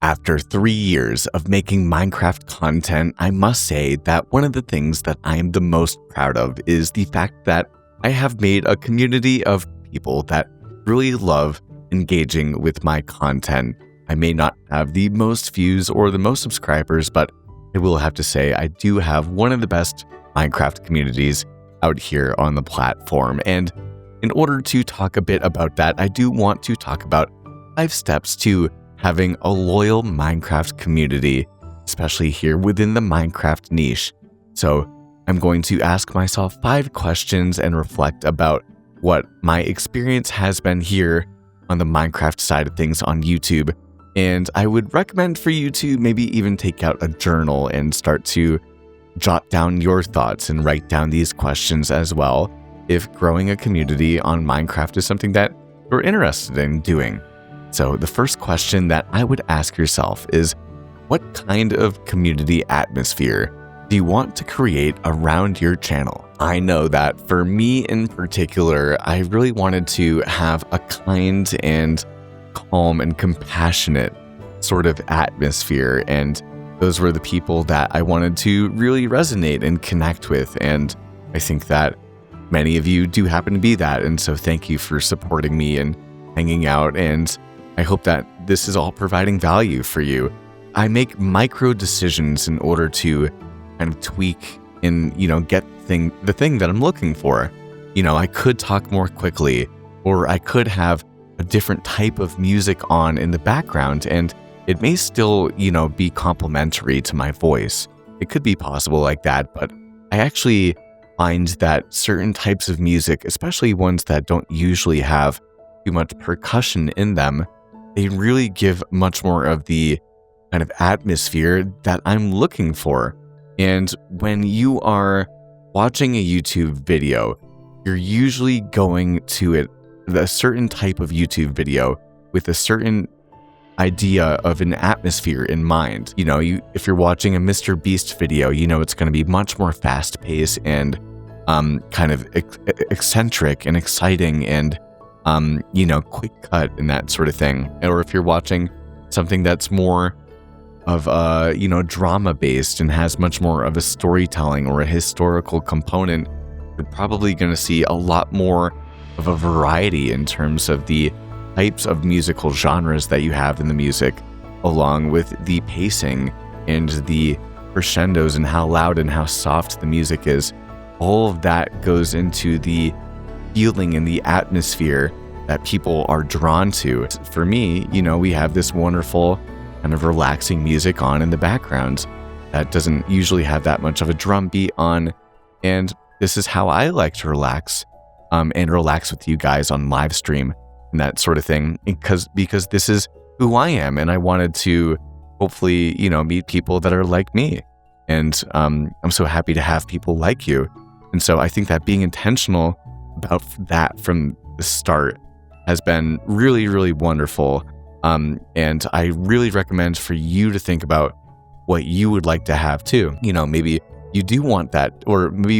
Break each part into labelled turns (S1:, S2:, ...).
S1: After 3 years of making Minecraft content, I must say that one of the things that I am the most proud of is the fact that I have made a community of people that really love engaging with my content. I may not have the most views or the most subscribers, but I will have to say I do have one of the best Minecraft communities out here on the platform. And in order to talk a bit about that, I do want to talk about 5 steps to having a loyal Minecraft community, especially here within the Minecraft niche. So I'm going to ask myself 5 questions and reflect about what my experience has been here on the Minecraft side of things on YouTube. And I would recommend for you to maybe even take out a journal and start to jot down your thoughts and write down these questions as well, if growing a community on Minecraft is something that you're interested in doing. So the first question that I would ask yourself is, what kind of community atmosphere do you want to create around your channel? I know that for me in particular, I really wanted to have a kind and calm and compassionate sort of atmosphere, and those were the people that I wanted to really resonate and connect with, and I think that many of you do happen to be that, and so thank you for supporting me and hanging out, and I hope that this is all providing value for you. I make micro decisions in order to kind of tweak and, get the thing that I'm looking for. I could talk more quickly, or I could have a different type of music on in the background, and it may still, be complementary to my voice. It could be possible like that, but I actually find that certain types of music, especially ones that don't usually have too much percussion in them, they really give much more of the kind of atmosphere that I'm looking for. And when you are watching a YouTube video, you're usually going to a certain type of YouTube video with a certain idea of an atmosphere in mind. If you're watching a Mr. Beast video, it's going to be much more fast-paced and kind of eccentric and exciting and quick cut and that sort of thing. Or if you're watching something that's more of drama based and has much more of a storytelling or a historical component, you're probably going to see a lot more of a variety in terms of the types of musical genres that you have in the music, along with the pacing and the crescendos and how loud and how soft the music is. All of that goes into the feeling and the atmosphere that people are drawn to. For me, we have this wonderful kind of relaxing music on in the background that doesn't usually have that much of a drum beat on, and this is how I like to relax and relax with you guys on live stream and that sort of thing, because this is who I am, and I wanted to hopefully meet people that are like me, and I'm so happy to have people like you. And so I think that being intentional about that from the start has been really, really wonderful. And I really recommend for you to think about what you would like to have too. Maybe you do want that, or maybe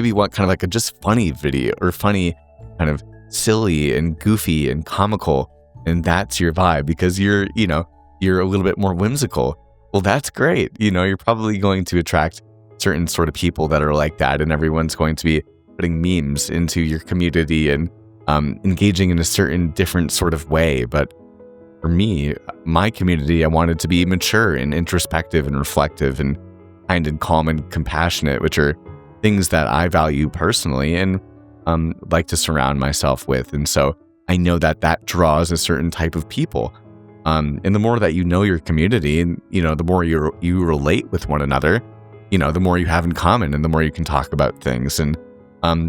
S1: you want kind of like a just funny video, or funny, kind of silly and goofy and comical, and that's your vibe because you're a little bit more whimsical. Well, that's great. You're probably going to attract certain sort of people that are like that, and everyone's going to be putting memes into your community and engaging in a certain different sort of way. But for me, my community, I wanted to be mature and introspective and reflective and kind and calm and compassionate, which are things that I value personally and like to surround myself with. And so I know that draws a certain type of people. And the more that you know your community, and the more you relate with one another, the more you have in common, and the more you can talk about things, and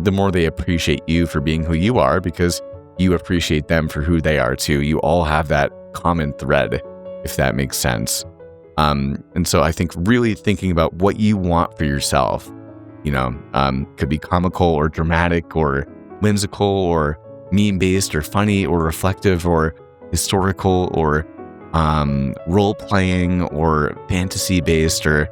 S1: the more they appreciate you for being who you are, because you appreciate them for who they are too. You all have that common thread, if that makes sense. And so I think really thinking about what you want for yourself, could be comical or dramatic or whimsical or meme-based or funny or reflective or historical or role-playing or fantasy-based, or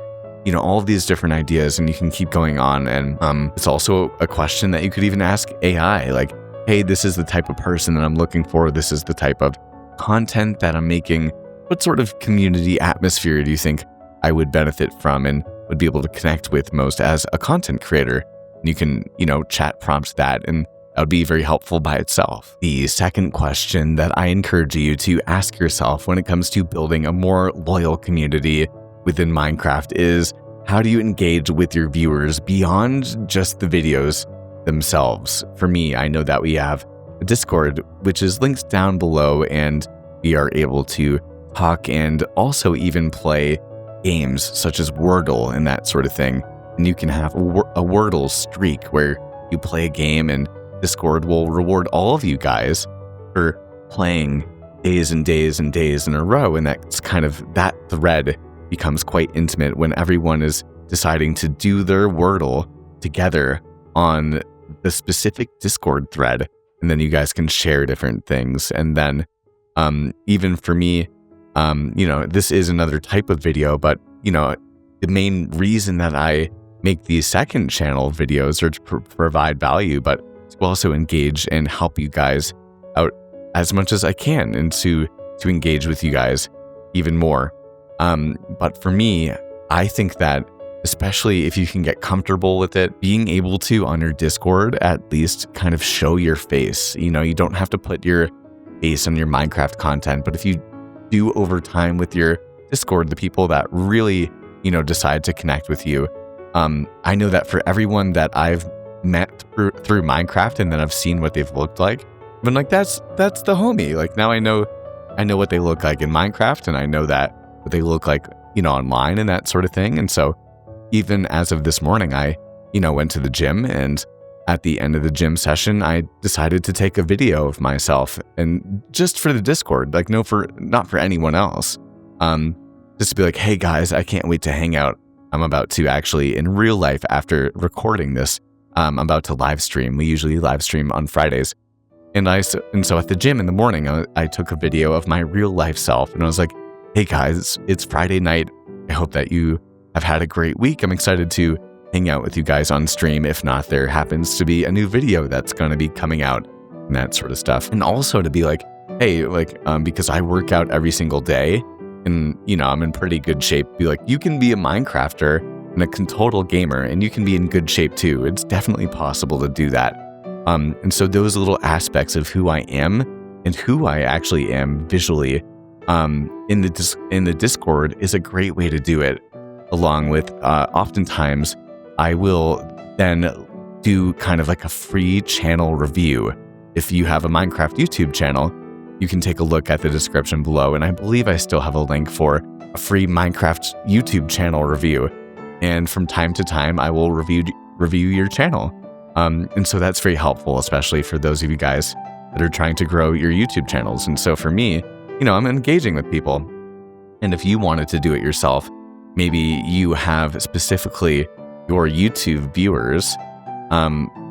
S1: all of these different ideas, and you can keep going on. And it's also a question that you could even ask AI, like, hey, this is the type of person that I'm looking for. This is the type of content that I'm making. what sort of community atmosphere do you think I would benefit from and would be able to connect with most as a content creator? And you can, chat prompt that, and that would be very helpful by itself. The second question that I encourage you to ask yourself when it comes to building a more loyal community within Minecraft is, how do you engage with your viewers beyond just the videos themselves? For me, I know that we have a Discord, which is linked down below, and we are able to talk and also even play games such as Wordle and that sort of thing. And you can have a Wordle streak where you play a game and Discord will reward all of you guys for playing days and days and days in a row. And that's kind of, that thread becomes quite intimate when everyone is deciding to do their Wordle together on the specific Discord thread. And then you guys can share different things. And then even for me, this is another type of video, but, the main reason that I make these second channel videos are to provide value, but to also engage and help you guys out as much as I can, and to engage with you guys even more. But for me, I think that especially if you can get comfortable with it, being able to, on your Discord, at least kind of show your face. You don't have to put your face on your Minecraft content, but if you do over time with your Discord, the people that really, decide to connect with you, I know that for everyone that I've met through Minecraft and then I've seen what they've looked like, I've been like, that's the homie. Like, now I know what they look like in Minecraft, and I know that what they look like, online and that sort of thing. And so even as of this morning, I, went to the gym, and at the end of the gym session, I decided to take a video of myself, and just for the Discord, like not for anyone else. Just to be like, hey guys, I can't wait to hang out. I'm about to actually, in real life, after recording this, I'm about to live stream. We usually live stream on Fridays. And so at the gym in the morning, I took a video of my real life self, and I was like, hey guys, it's Friday night. I hope that you have had a great week. I'm excited to hang out with you guys on stream. If not, there happens to be a new video that's going to be coming out and that sort of stuff. And also to be like, hey, because I work out every single day and, I'm in pretty good shape, be like, you can be a Minecrafter and a total gamer, and you can be in good shape too. It's definitely possible to do that. And so those little aspects of who I am and who I actually am visually in the Discord is a great way to do it. Along with, oftentimes, I will then do kind of like a free channel review. If you have a Minecraft YouTube channel, you can take a look at the description below, and I believe I still have a link for a free Minecraft YouTube channel review. And from time to time, I will review your channel. And so that's very helpful, especially for those of you guys that are trying to grow your YouTube channels. And so for me, I'm engaging with people. And if you wanted to do it yourself, maybe you have specifically your YouTube viewers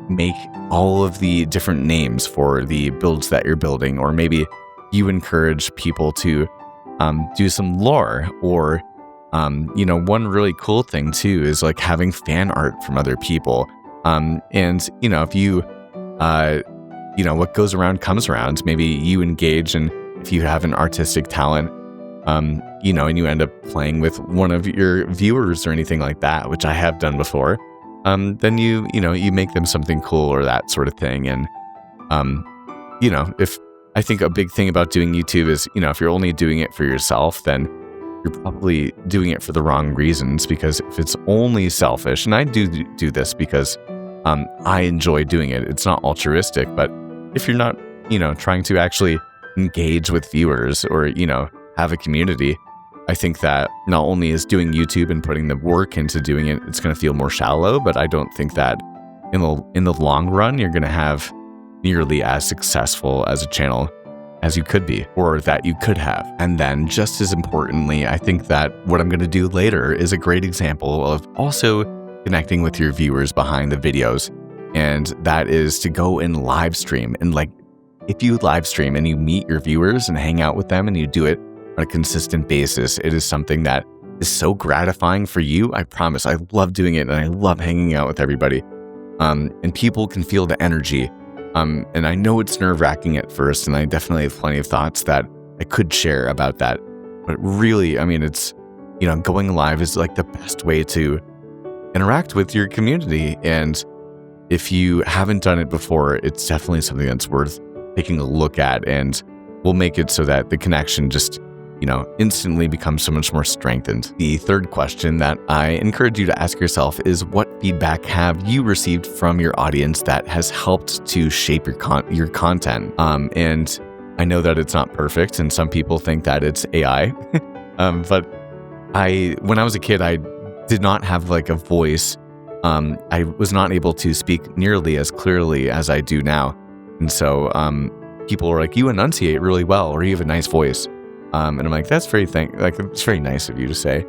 S1: make all of the different names for the builds that you're building, or maybe you encourage people to do some lore, or one really cool thing too is like having fan art from other people. And if you what goes around comes around. Maybe you engage, and if you have an artistic talent, and you end up playing with one of your viewers or anything like that, which I have done before, then you make them something cool or that sort of thing. And if I think a big thing about doing YouTube is, if you're only doing it for yourself, then you're probably doing it for the wrong reasons. Because if it's only selfish, and I do this because I enjoy doing it, it's not altruistic, but if you're not, trying to actually engage with viewers or, have a community, I think that not only is doing YouTube and putting the work into doing it, it's going to feel more shallow, but I don't think that in the long run, you're going to have nearly as successful as a channel as you could be, or that you could have. And then just as importantly, I think that what I'm going to do later is a great example of also connecting with your viewers behind the videos. And that is to go and live stream. And if you live stream and you meet your viewers and hang out with them and you do it on a consistent basis, it is something that is so gratifying for you. I promise. I love doing it, and I love hanging out with everybody. And people can feel the energy. And I know it's nerve-wracking at first, and I definitely have plenty of thoughts that I could share about that. But really, I mean, it's, going live is like the best way to interact with your community. And if you haven't done it before, it's definitely something that's worth taking a look at, and will make it so that the connection just, instantly becomes so much more strengthened. The third question that I encourage you to ask yourself is, what feedback have you received from your audience that has helped to shape your content? And I know that it's not perfect, and some people think that it's AI. But when I was a kid, I did not have like a voice. I was not able to speak nearly as clearly as I do now. And so people were like, you enunciate really well, or you have a nice voice. And I'm like, it's very nice of you to say.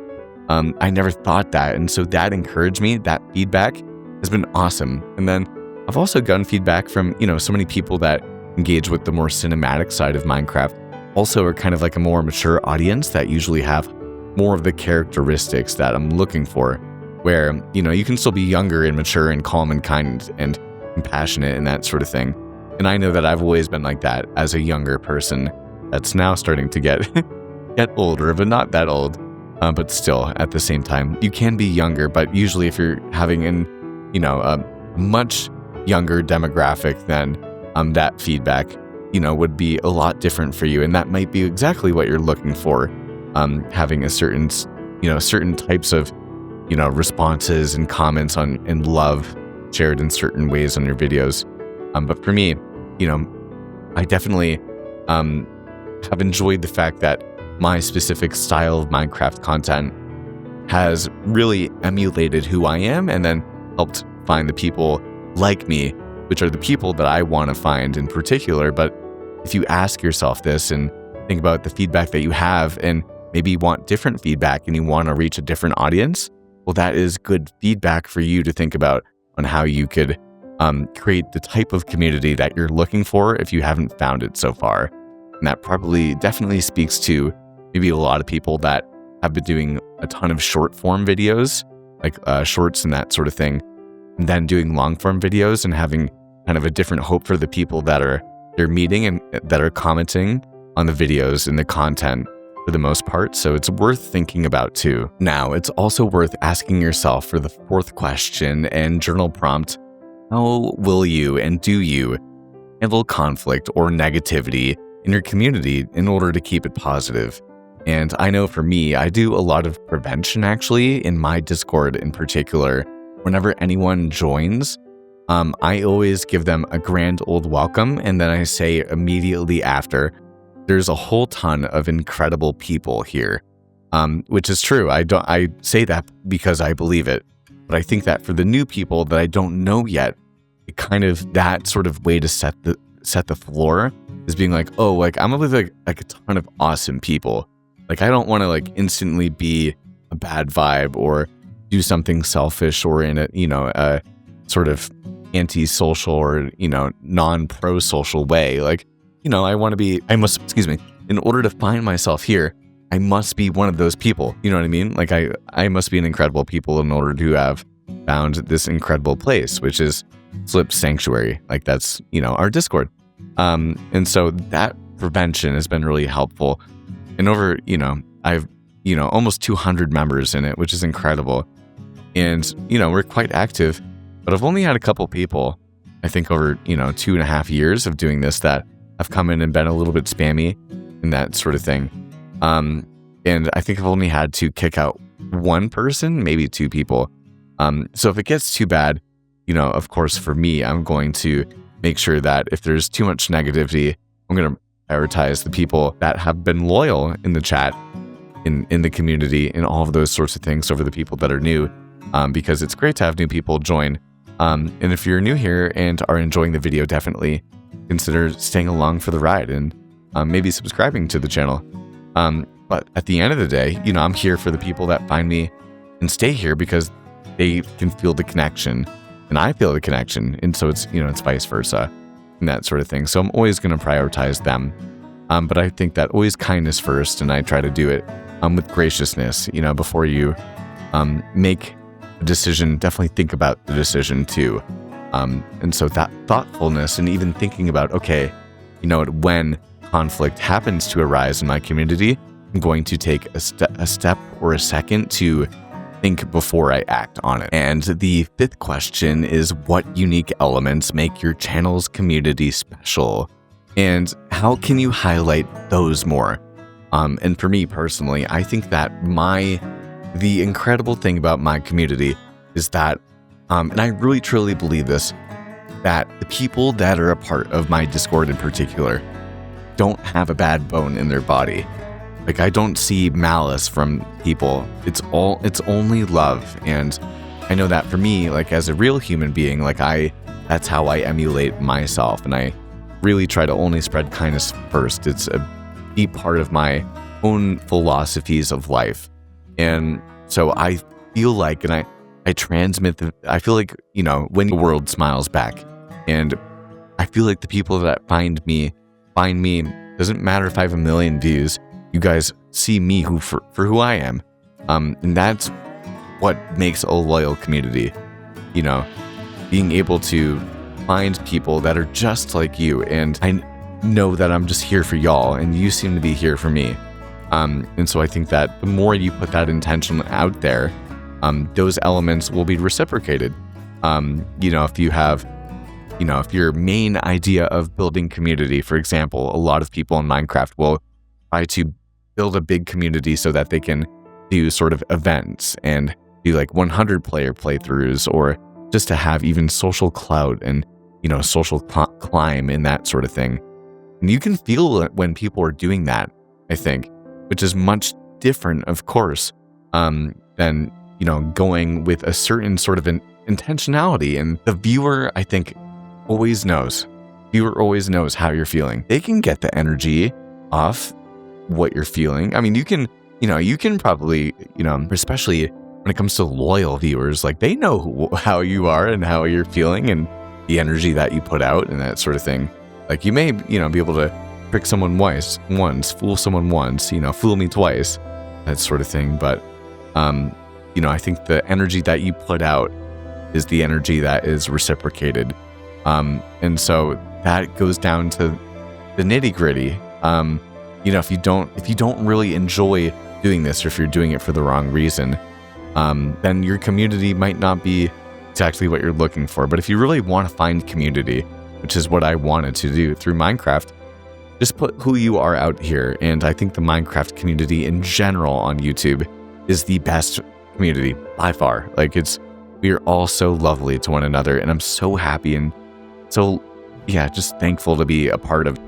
S1: I never thought that. And so that encouraged me. That feedback has been awesome. And then I've also gotten feedback from, so many people that engage with the more cinematic side of Minecraft, also are kind of like a more mature audience that usually have more of the characteristics that I'm looking for, where, you can still be younger and mature and calm and kind and compassionate and that sort of thing. And I know that I've always been like that as a younger person that's now starting to get older, but not that old. But still, at the same time, you can be younger, but usually if you're having a much younger demographic, then that feedback, would be a lot different for you. And that might be exactly what you're looking for, having a certain types of, responses and comments and love shared in certain ways on your videos. But for me, I definitely have enjoyed the fact that my specific style of Minecraft content has really emulated who I am, and then helped find the people like me, which are the people that I want to find in particular. But if you ask yourself this and think about the feedback that you have, and maybe you want different feedback and you want to reach a different audience, well, that is good feedback for you to think about on how you could create the type of community that you're looking for if you haven't found it so far. And that definitely speaks to maybe a lot of people that have been doing a ton of short form videos, like shorts and that sort of thing, and then doing long form videos and having kind of a different hope for the people that they're meeting and that are commenting on the videos and the content for the most part. So it's worth thinking about too. Now, it's also worth asking yourself for the fourth question and journal prompt: how will you and do you handle conflict or negativity in your community in order to keep it positive? And I know for me, I do a lot of prevention actually in my Discord in particular. Whenever anyone joins, I always give them a grand old welcome, and then I say immediately after, there's a whole ton of incredible people here, which is true. I say that because I believe it, but I think that for the new people that I don't know yet, it kind of that sort of way to set the floor is being like, oh, like I'm with like a ton of awesome people. Like I don't want to like instantly be a bad vibe or do something selfish or in a sort of anti-social or non-pro-social way. Like, in order to find myself here, I must be one of those people. You know what I mean? Like I must be an incredible people in order to have found this incredible place, which is Slip Sanctuary. Like that's, our Discord. And so that prevention has been really helpful. And over, I've, almost 200 members in it, which is incredible. And, we're quite active, but I've only had a couple people, I think over, 2.5 years of doing this that have come in and been a little bit spammy and that sort of thing. And I think I've only had to kick out one person, maybe two people. So if it gets too bad, of course, for me, I'm going to make sure that if there's too much negativity, I'm going to prioritize the people that have been loyal in the chat, in the community, and all of those sorts of things over the people that are new, because it's great to have new people join. And if you're new here and are enjoying the video, definitely consider staying along for the ride and maybe subscribing to the channel. But at the end of the day, I'm here for the people that find me and stay here because they can feel the connection and I feel the connection. And so it's, it's vice versa and that sort of thing. So I'm always going to prioritize them. But I think that always kindness first, and I try to do it with graciousness, before you make a decision, definitely think about the decision too. And so that thoughtfulness and even thinking about, okay, when conflict happens to arise in my community, I'm going to take a step or a second to think before I act on it. And the fifth question is, what unique elements make your channel's community special? And how can you highlight those more? And for me personally, I think that the incredible thing about my community is that, and I really truly believe this, that the people that are a part of my Discord in particular don't have a bad bone in their body. Like, I don't see malice from people. It's only love. And I know that for me, like, as a real human being, like, that's how I emulate myself. And I really try to only spread kindness first. It's a deep part of my own philosophies of life. And so I feel like, and I transmit I feel like, when the world smiles back, and I feel like the people that find me, doesn't matter if I have 1 million views, you guys see me for who I am. And that's what makes a loyal community, being able to find people that are just like you. And I know that I'm just here for y'all, and you seem to be here for me. And so I think that the more you put that intention out there, those elements will be reciprocated. If you have, if your main idea of building community, for example, a lot of people in Minecraft will try to build a big community so that they can do sort of events and do like 100 player playthroughs, or just to have even social clout and, social climb and that sort of thing. And you can feel it when people are doing that, I think, which is much different, of course, than, going with a certain sort of an intentionality. And the viewer, I think, always knows how you're feeling. They can get the energy off what you're feeling. I mean, you can probably, especially when it comes to loyal viewers, like, they know how you are and how you're feeling and the energy that you put out and that sort of thing. Like, you may, be able to trick someone once, fool someone once, fool me twice, that sort of thing. But, I think the energy that you put out is the energy that is reciprocated. And so that goes down to the nitty gritty. If you don't really enjoy doing this, or if you're doing it for the wrong reason, then your community might not be exactly what you're looking for. But if you really want to find community, which is what I wanted to do through Minecraft, just put who you are out here. And I think the Minecraft community in general on YouTube is the best community by far. Like, we are all so lovely to one another, and I'm so happy and so, just thankful to be a part of